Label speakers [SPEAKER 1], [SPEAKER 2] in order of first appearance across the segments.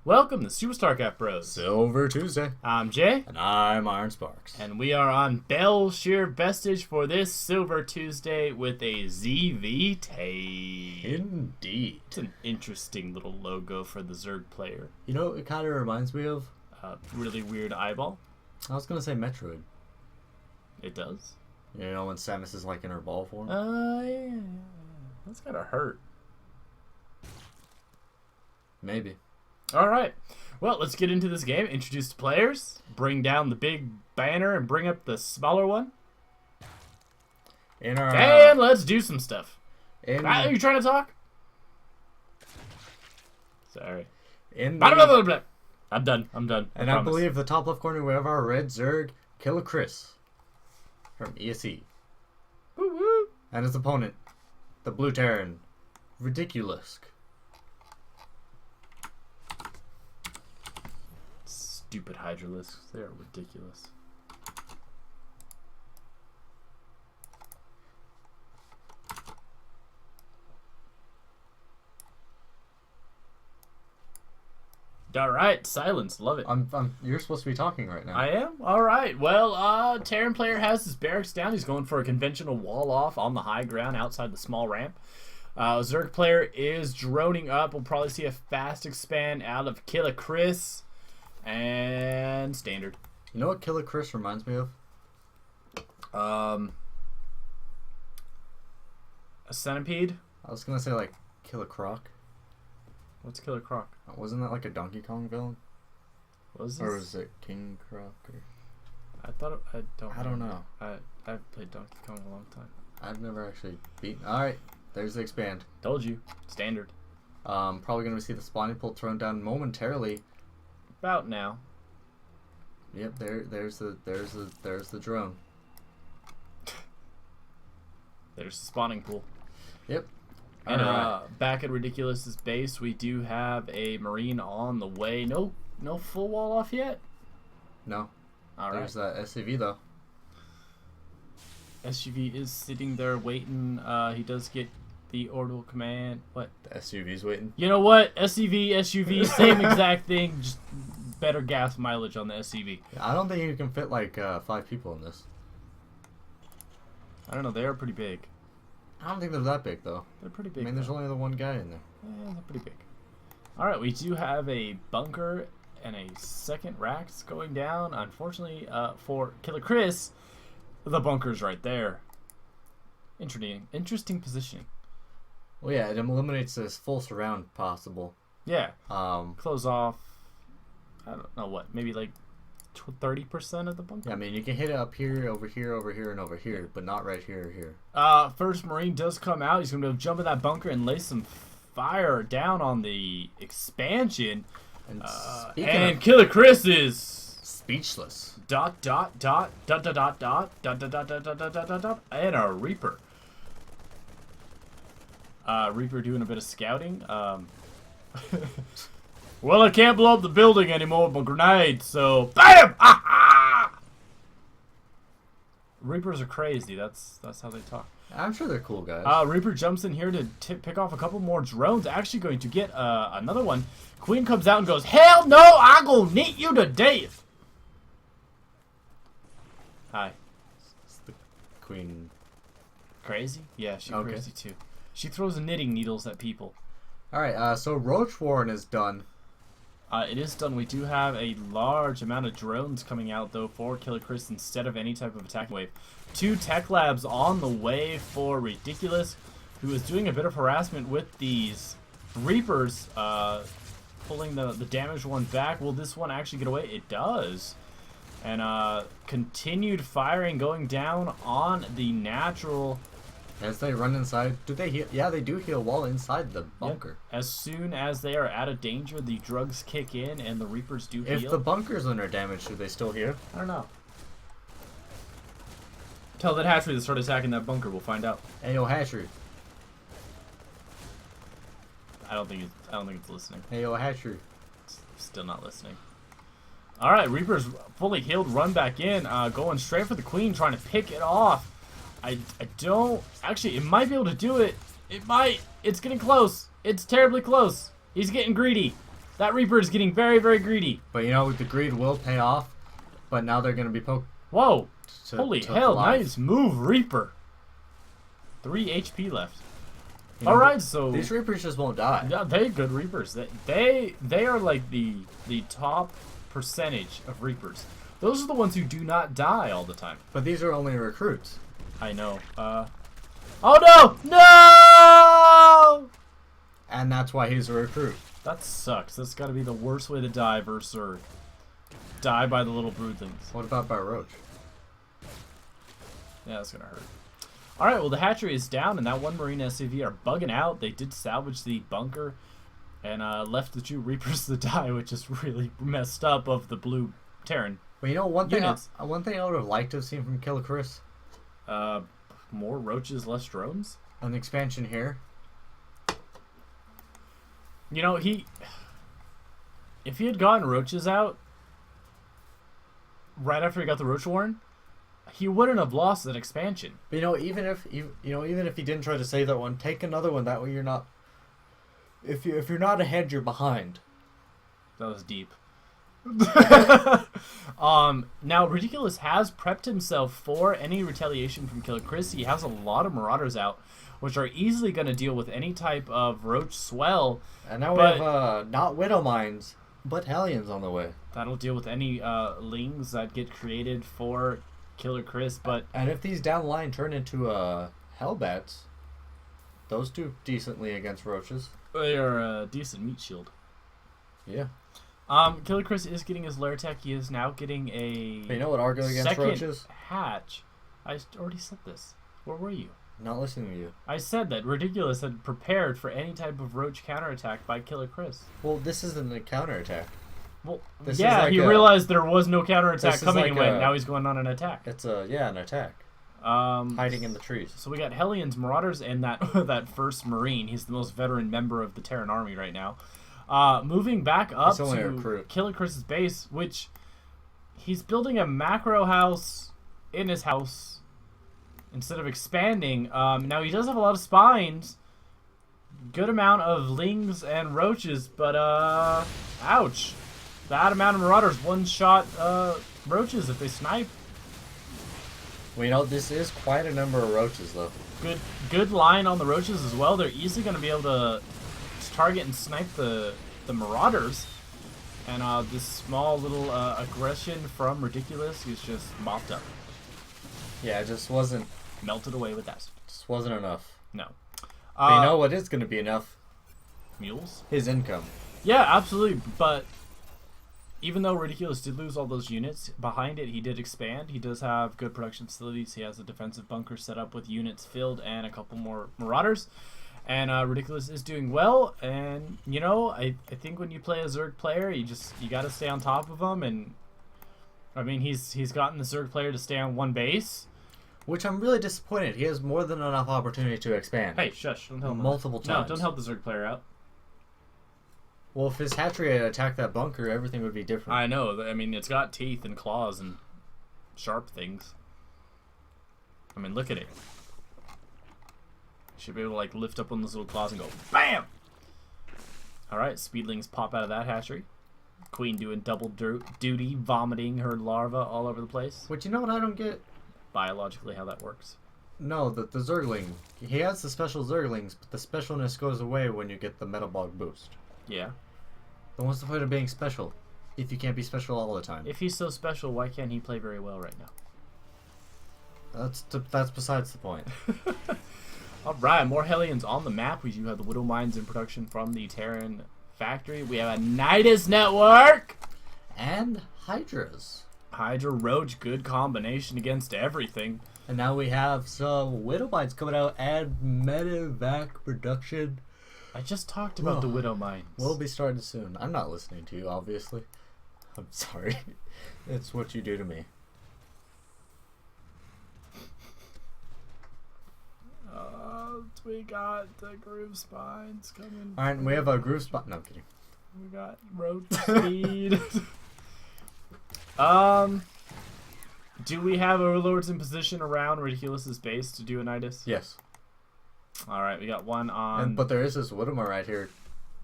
[SPEAKER 1] Welcome to SuperStarcraftBros.
[SPEAKER 2] Silver Tuesday.
[SPEAKER 1] I'm Jay.
[SPEAKER 2] And I'm Iron Sparks.
[SPEAKER 1] And we are on Bel'shir Vestige for this Silver Tuesday with a ZvT.
[SPEAKER 2] Indeed.
[SPEAKER 1] It's an interesting little logo for the Zerg player.
[SPEAKER 2] You know what it kind of reminds me of?
[SPEAKER 1] Really weird eyeball.
[SPEAKER 2] I was going to say Metroid.
[SPEAKER 1] It does?
[SPEAKER 2] You know when Samus is like in her ball form?
[SPEAKER 1] Yeah. That's gotta hurt.
[SPEAKER 2] Maybe.
[SPEAKER 1] Alright. Well, let's get into this game. Introduce the players. Bring down the big banner and bring up the smaller one. And let's do some stuff. Are you trying to talk? Sorry. I'm done.
[SPEAKER 2] And I believe the top left corner we have our red Zerg, KiLLaChriS from ESE.
[SPEAKER 1] Woo-woo.
[SPEAKER 2] And his opponent, the blue Terran, RidicuLiSK.
[SPEAKER 1] Stupid HydraLisks. They are ridiculous. Alright, silence. Love it.
[SPEAKER 2] You're supposed to be talking right now.
[SPEAKER 1] I am? Alright. Well, Terran player has his barracks down. He's going for a conventional wall off on the high ground outside the small ramp. Zerg player is droning up. We'll probably see a fast expand out of KiLLaChriS. And standard.
[SPEAKER 2] You know what KiLLaChriS reminds me of?
[SPEAKER 1] A centipede?
[SPEAKER 2] I was gonna say like KiLLaCroc.
[SPEAKER 1] What's KiLLaCroc?
[SPEAKER 2] Wasn't that like a Donkey Kong villain?
[SPEAKER 1] Was this?
[SPEAKER 2] Or was it King Croc? Or...
[SPEAKER 1] I thought I don't
[SPEAKER 2] know.
[SPEAKER 1] I've played Donkey Kong a long time.
[SPEAKER 2] I've never actually beaten. All right, there's the expand.
[SPEAKER 1] Told you, standard.
[SPEAKER 2] Probably gonna see the spawning pool thrown down momentarily.
[SPEAKER 1] About now.
[SPEAKER 2] Yep, there's the drone.
[SPEAKER 1] There's the spawning pool.
[SPEAKER 2] Yep.
[SPEAKER 1] And back at RidicuLiSK's base, we do have a Marine on the way. No full wall off yet.
[SPEAKER 2] No.
[SPEAKER 1] All right.
[SPEAKER 2] There's that SUV though.
[SPEAKER 1] SUV is sitting there waiting. He does get the orbital command. What?
[SPEAKER 2] The SUV's waiting.
[SPEAKER 1] You know what? SUV, same exact thing. Just better gas mileage on the SUV.
[SPEAKER 2] I don't think you can fit like 5 people in this.
[SPEAKER 1] I don't know. They are pretty big.
[SPEAKER 2] I don't think they're that big though.
[SPEAKER 1] They're pretty big.
[SPEAKER 2] I mean, there's only the one guy in there.
[SPEAKER 1] Yeah, they're pretty big. All right, we do have a bunker and a second racks going down. Unfortunately, for KiLLaChriS, the bunker's right there. Interesting positioning.
[SPEAKER 2] Well, yeah, it eliminates this full surround possible.
[SPEAKER 1] Yeah. Close off. I don't know what. Maybe like 30% of the bunker.
[SPEAKER 2] Yeah, I mean you can hit it up here, over here, over here, and over here, but not right here or here.
[SPEAKER 1] First Marine does come out. He's going to jump in that bunker and lay some fire down on the expansion.
[SPEAKER 2] And
[SPEAKER 1] KiLLaChriS is
[SPEAKER 2] speechless.
[SPEAKER 1] Dot and a Reaper. Reaper doing a bit of scouting. Well, I can't blow up the building anymore with my grenade, so BAM! Ah! Reapers are crazy. That's how they talk.
[SPEAKER 2] I'm sure they're cool guys.
[SPEAKER 1] Reaper jumps in here to pick off a couple more drones. Actually going to get another one. Queen comes out and goes, "Hell no! I'm gonna knit you to death." Hi.
[SPEAKER 2] It's the Queen.
[SPEAKER 1] Crazy? Yeah, she's crazy too. She throws knitting needles at people.
[SPEAKER 2] Alright, so Roach Warren is done.
[SPEAKER 1] It is done. We do have a large amount of drones coming out, though, for KiLLaChriS instead of any type of attacking wave. 2 tech labs on the way for RidicuLiSK, who is doing a bit of harassment with these Reapers, pulling the damaged one back. Will this one actually get away? It does. And continued firing going down on the natural.
[SPEAKER 2] As they run inside, do they heal? Yeah, they do heal while inside the bunker.
[SPEAKER 1] Yep. As soon as they are out of danger, the drugs kick in and the Reapers do heal.
[SPEAKER 2] If the bunker's under damage, do they still heal?
[SPEAKER 1] I don't know. Tell that hatchery to start attacking that bunker. We'll find out.
[SPEAKER 2] Hey, yo, hatchery.
[SPEAKER 1] I don't think it's listening.
[SPEAKER 2] Hey, yo, hatchery.
[SPEAKER 1] It's still not listening. All right, Reaper's fully healed. Run back in. Going straight for the Queen, trying to pick it off. I don't... Actually, it might be able to do it. It might. It's getting close. It's terribly close. He's getting greedy. That Reaper is getting very, very greedy.
[SPEAKER 2] But you know, the greed will pay off. But now they're going to be poked.
[SPEAKER 1] Whoa. Holy hell, nice move, Reaper. 3 HP left. Alright, so...
[SPEAKER 2] These Reapers just won't die.
[SPEAKER 1] Yeah, they're good Reapers. They are like the top percentage of Reapers. Those are the ones who do not die all the time.
[SPEAKER 2] But these are only recruits.
[SPEAKER 1] I know. Oh no! No!
[SPEAKER 2] And that's why he's a recruit.
[SPEAKER 1] That sucks. That's got to be the worst way to die versus Zerg. Die by the little broodlings.
[SPEAKER 2] What about by Roach?
[SPEAKER 1] Yeah, that's gonna hurt. Alright, well the hatchery is down and that one Marine SCV are bugging out. They did salvage the bunker and left the 2 Reapers to die, which is really messed up of the blue Terran.
[SPEAKER 2] Well, you know, one thing I would have liked to have seen from KiLLaChriS?
[SPEAKER 1] More roaches, less drones?
[SPEAKER 2] An expansion here.
[SPEAKER 1] You know, if he had gotten roaches out right after he got the Roach Warren, he wouldn't have lost that expansion.
[SPEAKER 2] But you know, even if he didn't try to save that one, take another one. That way you're not. If you're not ahead, you're behind.
[SPEAKER 1] That was deep. Now RidicuLiSK has prepped himself for any retaliation from KiLLaChriS. He has a lot of Marauders out, which are easily going to deal with any type of Roach swell.
[SPEAKER 2] And now we have not Widow Mines, but Hellions on the way.
[SPEAKER 1] That'll deal with any lings that get created for KiLLaChriS. But
[SPEAKER 2] and if these down the line turn into Hellbats, those do decently against Roaches.
[SPEAKER 1] They are a decent meat shield.
[SPEAKER 2] Yeah.
[SPEAKER 1] KiLLaChriS is getting his lair tech. He is now getting a
[SPEAKER 2] but you know what are good against Roaches?
[SPEAKER 1] Hatch. I already said this. Where were you?
[SPEAKER 2] Not listening to you.
[SPEAKER 1] I said that RidicuLiSK had prepared for any type of Roach counterattack by KiLLaChriS.
[SPEAKER 2] Well, this isn't a counterattack.
[SPEAKER 1] Well,
[SPEAKER 2] this
[SPEAKER 1] yeah, he realized there was no counterattack coming and went. Now he's going on an attack.
[SPEAKER 2] It's an attack. Hiding in the trees.
[SPEAKER 1] So we got Hellions, Marauders, and that first Marine. He's the most veteran member of the Terran army right now. Moving back up to KiLLaChriS' base, which he's building a macro house in his house instead of expanding. Now he does have a lot of spines, good amount of lings and roaches, but ouch. That amount of Marauders one-shot roaches if they snipe.
[SPEAKER 2] Well, you know, this is quite a number of roaches, though.
[SPEAKER 1] Good line on the roaches as well. They're easily going to be able to target and snipe the Marauders. And this small little aggression from RidicuLiSK is just mopped up.
[SPEAKER 2] Yeah, it just wasn't...
[SPEAKER 1] Melted away with that.
[SPEAKER 2] Just wasn't enough.
[SPEAKER 1] No.
[SPEAKER 2] But you know what is going to be enough?
[SPEAKER 1] Mules?
[SPEAKER 2] His income.
[SPEAKER 1] Yeah, absolutely. But even though RidicuLiSK did lose all those units, behind it he did expand. He does have good production facilities. He has a defensive bunker set up with units filled and a couple more Marauders. And RidicuLiSK is doing well. And, you know, I think when you play a Zerg player, you got to stay on top of them. And, I mean, he's gotten the Zerg player to stay on one base.
[SPEAKER 2] Which I'm really disappointed. He has more than enough opportunity to expand.
[SPEAKER 1] Hey, shush. Don't help him.
[SPEAKER 2] Multiple times.
[SPEAKER 1] No, don't help the Zerg player out.
[SPEAKER 2] Well, if his hatchery had attacked that bunker, everything would be different.
[SPEAKER 1] I know. I mean, it's got teeth and claws and sharp things. I mean, look at it. Should be able to, like, lift up on those little claws and go, BAM! Alright, speedlings pop out of that hatchery. Queen doing double duty, vomiting her larva all over the place.
[SPEAKER 2] Which, you know what I don't get?
[SPEAKER 1] Biologically, how that works.
[SPEAKER 2] No, the Zergling. He has the special Zerglings, but the specialness goes away when you get the Metabog boost.
[SPEAKER 1] Yeah.
[SPEAKER 2] Then what's the point of being special if you can't be special all the time?
[SPEAKER 1] If he's so special, why can't he play very well right now?
[SPEAKER 2] That's besides the point.
[SPEAKER 1] Alright, more Hellions on the map. We do have the Widow Mines in production from the Terran factory. We have a Nidus network!
[SPEAKER 2] And Hydras.
[SPEAKER 1] Hydra Roach, good combination against everything.
[SPEAKER 2] And now we have some Widow Mines coming out and Medevac production.
[SPEAKER 1] I just talked about the Widow Mines.
[SPEAKER 2] We'll be starting soon. I'm not listening to you, obviously. I'm sorry. It's what you do to me.
[SPEAKER 1] We got the groove spines coming.
[SPEAKER 2] Alright, we have a groove spine. No, I'm kidding.
[SPEAKER 1] We got road speed. Do we have overlords in position around RidicuLiSK's base to do a Nidus?
[SPEAKER 2] Yes.
[SPEAKER 1] Alright, we got one on...
[SPEAKER 2] But there is this Widowma right here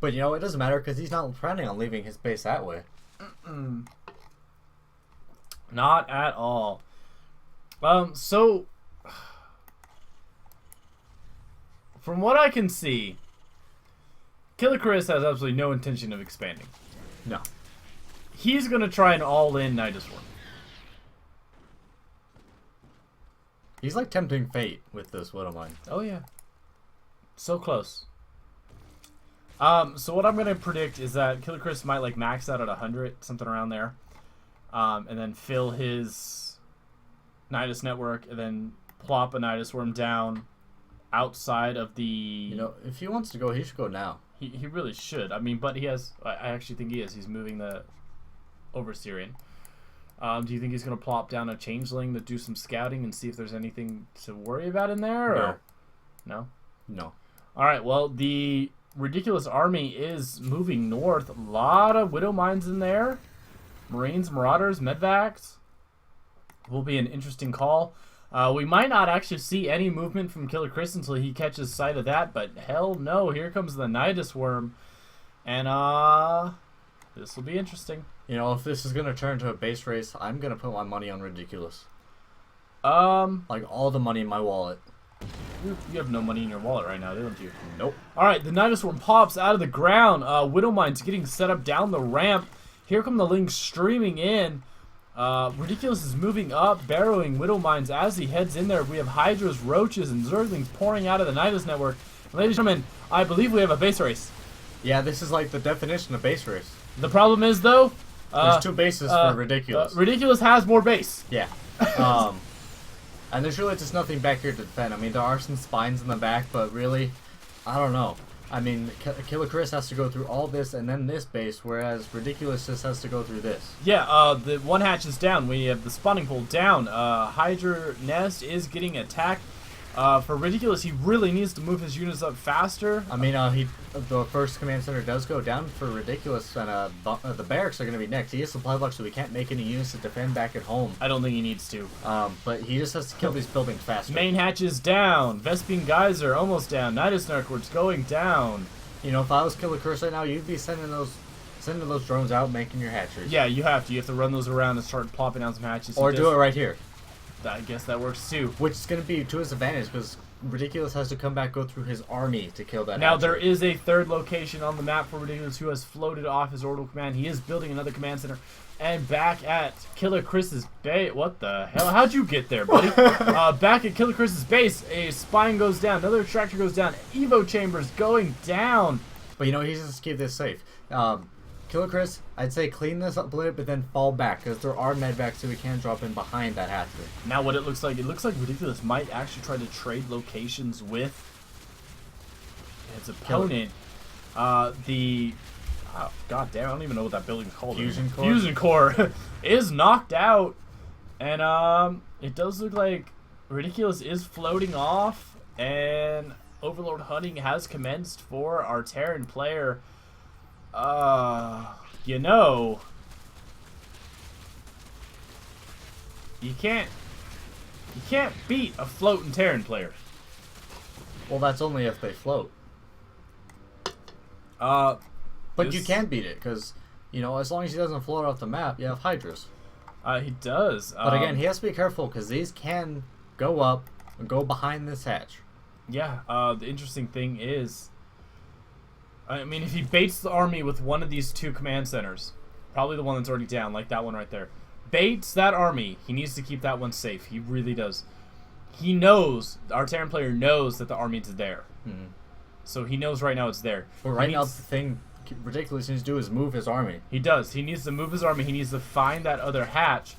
[SPEAKER 2] But, you know, it doesn't matter because he's not planning on leaving his base that way.
[SPEAKER 1] Not at all. So, from what I can see, KiLLaChriS has absolutely no intention of expanding.
[SPEAKER 2] No.
[SPEAKER 1] He's going to try an all-in Nidus Worm.
[SPEAKER 2] He's like tempting fate with this Widowmine.
[SPEAKER 1] Oh, yeah. So close. So what I'm going to predict is that KiLLaChriS might like max out at 100, something around there. And then fill his Nidus network and then plop a Nidus Worm down outside of the...
[SPEAKER 2] You know, if he wants to go, he should go now.
[SPEAKER 1] He really should. I mean, but he has... I actually think he is. He's moving the Overseerian. Do you think he's going to plop down a Changeling to do some scouting and see if there's anything to worry about in there? Or? No.
[SPEAKER 2] No.
[SPEAKER 1] All right, well, the RidicuLiSK army is moving north. A lot of Widow Mines in there. Marines, Marauders, Medvacs. Will be an interesting call. We might not actually see any movement from KiLLaChriS until he catches sight of that, but hell no, here comes the Nidus Worm. And, this will be interesting.
[SPEAKER 2] You know, if this is going to turn to a base race, I'm going to put my money on RidicuLiSK. Like, all the money in my wallet.
[SPEAKER 1] You have no money in your wallet right now, don't you?
[SPEAKER 2] Nope.
[SPEAKER 1] Alright, the Nidus Worm pops out of the ground. Widow Mine's getting set up down the ramp. Here come the Lings streaming in. RidicuLiSK is moving up, barrowing Widow Mines as he heads in there. We have Hydras, Roaches, and Zerglings pouring out of the Nidus network. And ladies and gentlemen, I believe we have a base race.
[SPEAKER 2] Yeah, this is like the definition of base race.
[SPEAKER 1] The problem is, though...
[SPEAKER 2] There's two bases for RidicuLiSK.
[SPEAKER 1] RidicuLiSK has more base.
[SPEAKER 2] Yeah. And there's really just nothing back here to defend. I mean, there are some spines in the back, but really, I don't know. I mean, KiLLaChriS has to go through all this and then this base, whereas RidicuLiSK just has to go through this.
[SPEAKER 1] Yeah, the one hatch is down. We have the spawning pool down. Hydra Nest is getting attacked. For RidicuLiSK, he really needs to move his units up faster.
[SPEAKER 2] I mean, the first command center does go down for RidicuLiSK, and the barracks are going to be next. He has supply blocks, so he can't make any units to defend back at home.
[SPEAKER 1] I don't think he needs to.
[SPEAKER 2] But he just has to kill these buildings faster.
[SPEAKER 1] Main hatch is down. Vespene Geyser almost down. Nidus Network's going down.
[SPEAKER 2] You know, if I was KiLLaChriS right now, you'd be sending those drones out, making your hatcheries.
[SPEAKER 1] Yeah, you have to. You have to run those around and start plopping down some hatches.
[SPEAKER 2] Or do it right here.
[SPEAKER 1] I guess that works too.
[SPEAKER 2] Which is going to be to his advantage because RidicuLiSK has to come back, go through his army to kill that.
[SPEAKER 1] Now
[SPEAKER 2] hatchery.
[SPEAKER 1] there is a third location on the map for RidicuLiSK who has floated off his orbital command. He is building another command center. And back at KiLLaChriS's base, what the hell? How'd you get there, buddy? Back at KiLLaChriS's base, a spine goes down, another extractor goes down, Evo chambers going down.
[SPEAKER 2] But you know, he just keep this safe. KiLLaChriS, I'd say clean this up a little bit, but then fall back, because there are medvacs so we can drop in behind that hatchery.
[SPEAKER 1] Now what it looks like RidicuLiSK might actually try to trade locations with its opponent. Oh, god damn, I don't even know what that building's called.
[SPEAKER 2] Fusion Core?
[SPEAKER 1] Fusion Core is knocked out. And it does look like RidicuLiSK is floating off, and Overlord hunting has commenced for our Terran player. You know, you can't beat a floating Terran player.
[SPEAKER 2] Well, that's only if they float. But you can beat it, because, you know, as long as he doesn't float off the map, you have Hydras.
[SPEAKER 1] He does.
[SPEAKER 2] But again, he has to be careful, because these can go up and go behind this hatch.
[SPEAKER 1] Yeah, the interesting thing is, I mean, if he baits the army with one of these two command centers, probably the one that's already down, like that one right there, baits that army, he needs to keep that one safe. He really does. He knows, our Terran player knows that the army is there.
[SPEAKER 2] Mm-hmm.
[SPEAKER 1] So he knows right now it's there.
[SPEAKER 2] But right now, the thing RidicuLiSK needs to do is move his army.
[SPEAKER 1] He does. He needs to move his army. He needs to find that other hatch.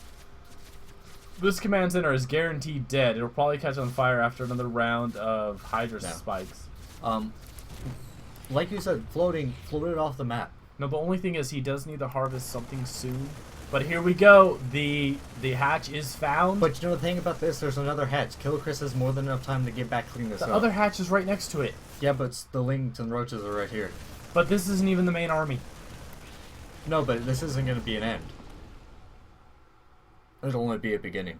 [SPEAKER 1] This command center is guaranteed dead. It'll probably catch on fire after another round of Hydra spikes.
[SPEAKER 2] Like you said, floated off the map.
[SPEAKER 1] No, the only thing is he does need to harvest something soon. But here we go. The hatch is found.
[SPEAKER 2] But you know the thing about this? There's another hatch. KiLLaChriS has more than enough time to get back clean this up.
[SPEAKER 1] The other hatch is right next to it.
[SPEAKER 2] Yeah, but the Lings and Roaches are right here.
[SPEAKER 1] But this isn't even the main army.
[SPEAKER 2] No, but this isn't going to be an end. It'll only be a beginning.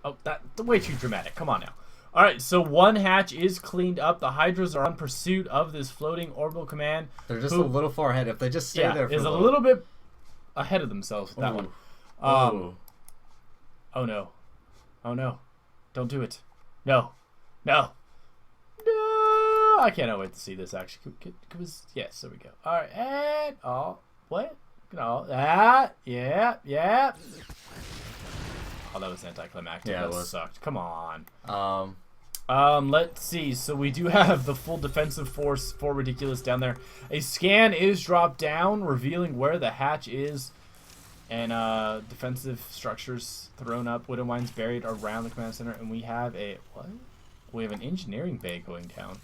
[SPEAKER 1] Oh, that's way too dramatic. Come on now. Alright, so one hatch is cleaned up. The Hydras are on pursuit of this floating orbital command.
[SPEAKER 2] They're just a little far ahead. If they just stay there for
[SPEAKER 1] is a little bit ahead of themselves with that one.
[SPEAKER 2] Ooh.
[SPEAKER 1] Oh no. Oh no. Don't do it. No. No. No. I cannot wait to see this actually. Yes, there we go. Alright, and what? No. That. Yeah. Yeah. Oh, that was anticlimactic.
[SPEAKER 2] Yeah,
[SPEAKER 1] that sucked. Come on. Let's see. So we do have the full defensive force for RidicuLiSK down there. A scan is dropped down, revealing where the hatch is. And defensive structures thrown up. Widow mines buried around the command center. And we have a... What? We have an engineering bay going down.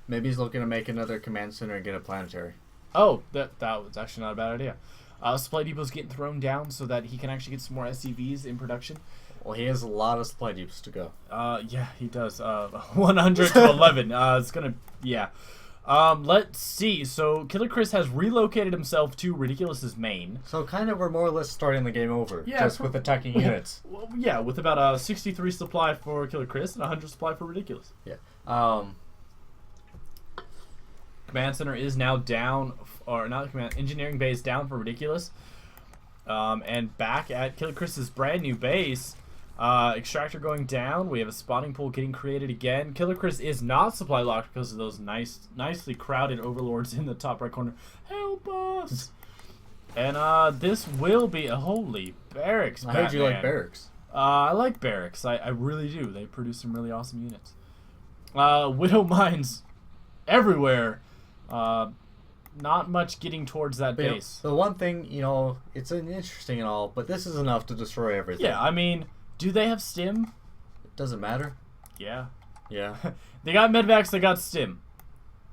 [SPEAKER 2] Maybe he's looking to make another command center and get a planetary.
[SPEAKER 1] Oh, that was actually not a bad idea. Supply depot's getting thrown down so that he can actually get some more SCVs in production.
[SPEAKER 2] Well, he has a lot of supply depots to go.
[SPEAKER 1] Yeah, he does. 100 to 11. It's gonna... Yeah. Let's see. So KiLLaChriS has relocated himself to RidicuLiSK's main.
[SPEAKER 2] So kind of we're more or less starting the game over.
[SPEAKER 1] Yeah,
[SPEAKER 2] just with attacking units.
[SPEAKER 1] Well, yeah, with about 63 supply for KiLLaChriS and 100 supply for RidicuLiSK.
[SPEAKER 2] Yeah.
[SPEAKER 1] Command center is now down, or not command, engineering base down for RidicuLiSK. And back at KiLLaChriS's brand new base, extractor going down. We have a spawning pool getting created again. KiLLaChriS is not supply locked because of those nicely crowded overlords in the top right corner. Help us! And this will be a holy barracks.
[SPEAKER 2] I heard you like barracks.
[SPEAKER 1] I like barracks. I really do. They produce some really awesome units. Widow mines everywhere. Not much getting towards that base.
[SPEAKER 2] The one thing, it's interesting and all, but this is enough to destroy everything.
[SPEAKER 1] Yeah, I mean, do they have stim?
[SPEAKER 2] It doesn't matter.
[SPEAKER 1] Yeah.
[SPEAKER 2] Yeah.
[SPEAKER 1] They got medvacs, they got stim.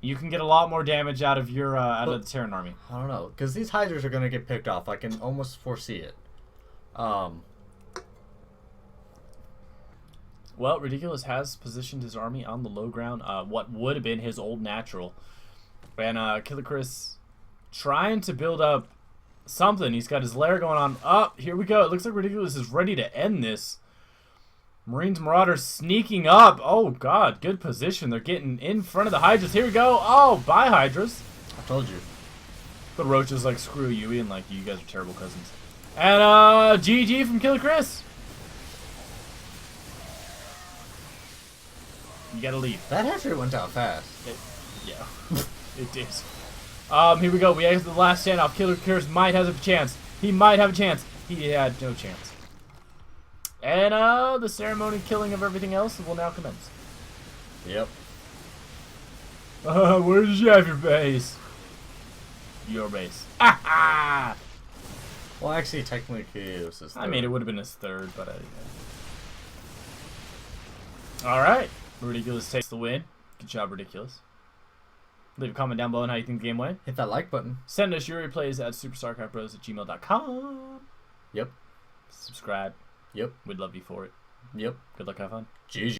[SPEAKER 1] You can get a lot more damage out of your out of the Terran army.
[SPEAKER 2] I don't know, because these Hydras are going to get picked off. I can almost foresee it.
[SPEAKER 1] Well, RidicuLiSK has positioned his army on the low ground, what would have been his old natural. And KiLLaChriS trying to build up something. He's got his lair going on. Oh, here we go. It looks like RidicuLiSK is ready to end this. Marines Marauders sneaking up. Oh, God. Good position. They're getting in front of the Hydras. Here we go. Oh, bye, Hydras.
[SPEAKER 2] I told you.
[SPEAKER 1] But Roach is like, screw you, and like, you guys are terrible cousins. And GG from KiLLaChriS. You gotta leave.
[SPEAKER 2] That actually went out fast.
[SPEAKER 1] Yeah. It did. Here we go. We have the last standoff. KiLLaChriS might have a chance. He might have a chance. He had no chance. And the ceremony killing of everything else will now commence.
[SPEAKER 2] Yep.
[SPEAKER 1] Where did you have your base? Your base. Ah!
[SPEAKER 2] Well, actually, technically, it was his third.
[SPEAKER 1] I mean, it would have been his third, but all right. RidicuLiSK takes the win. Good job, RidicuLiSK. Leave a comment down below on how you think the game went.
[SPEAKER 2] Hit that like button.
[SPEAKER 1] Send us your replays at SuperStarcraftBros@gmail.com.
[SPEAKER 2] Yep.
[SPEAKER 1] Subscribe.
[SPEAKER 2] Yep.
[SPEAKER 1] We'd love you for it.
[SPEAKER 2] Yep.
[SPEAKER 1] Good luck, have fun.
[SPEAKER 2] GG.